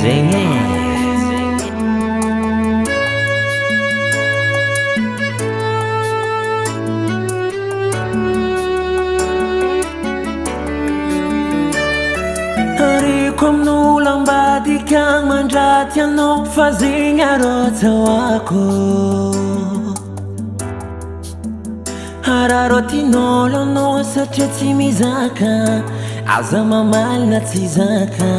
zegny Ariko amin'olo ambadika agny mandraty anao fa zegny arotsawako Araro tinolo anao satria tsy mizaka aza mamaly na tsy zaka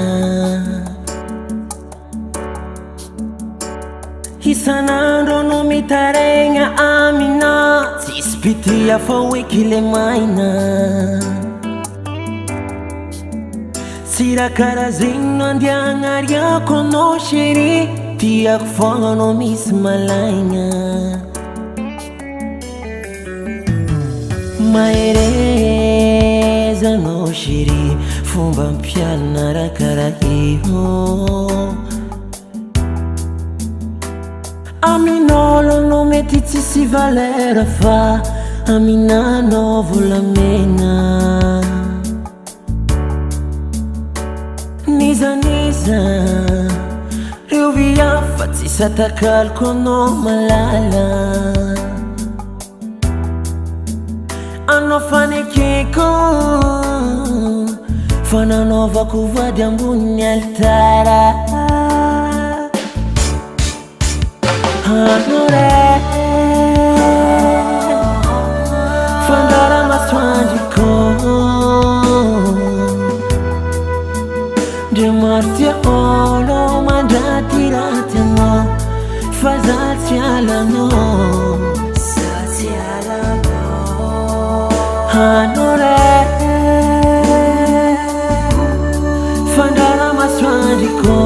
Isan'andro no mitaregna amina tsisy pitia fa oeky le maina Tsy raha karaha zegny no andiagnariako anao chéri tiako fogna anao misy malaigna Mahereza anao chéri fomba ampialina raha karaha io Amin'olo anao mety tsisy valera fa aminanao volamena Niza reo viafa tsisy atakaliko anao malala Anao fanekeko fananaovako vady ambony altara Anao re fandara masoandriko Ndre maro tia olo mandraty raty anao fa za tsy alanao Anao re fandara masoandriko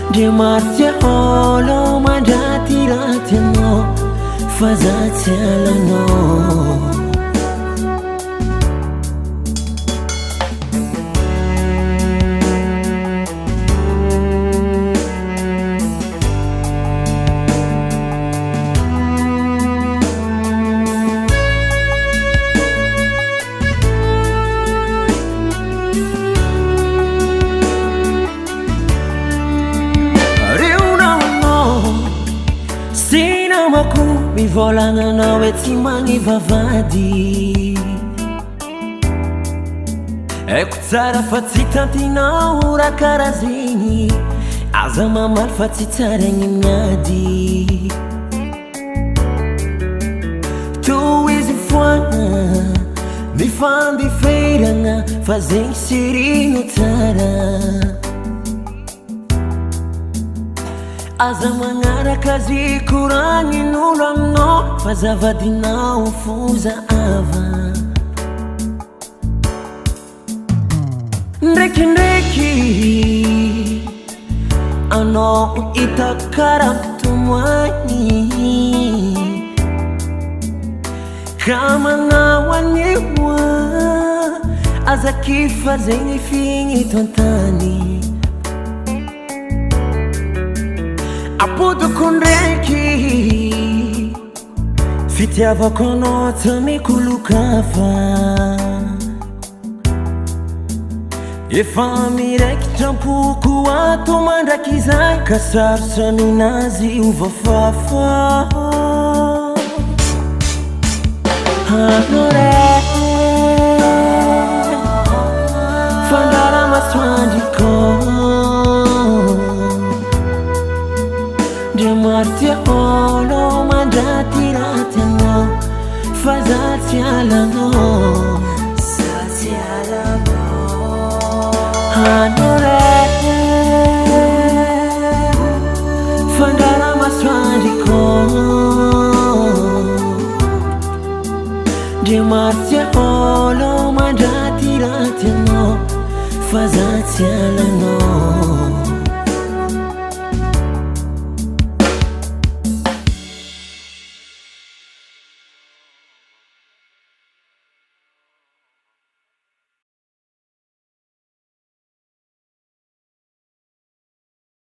Ndre maro tia olo mandraty raty anao fa za tsy alanao Sinamako mivolagna anao hoe tsy magnivavady Haiko tsara fa tsy tantinao raha karaha zegny Aza mamaly fa tsy tsara gny miady Tohizy foagna mifandiferagna fa zegny sirino tsara Aza magnaraka zy koragnin'olo aminao fa zavadinao foza ava Ndraikindraiky anao hitako karaha mitomoagny Ka magnao an'io aza kifa zegny figny tontany Apodiko ndraiky fitiavako anao tsy mikolokafa Efa miraikitra ampoko ato mandraky izay ka sarotra ninazy ovafafa Anao re fandara masoandriko Ndre maro tia olo mandraty raty anao fa za tsy alanao Anao re fandara masoandriko Ndre maro tia olo mandraty raty anao fa za tsy alanao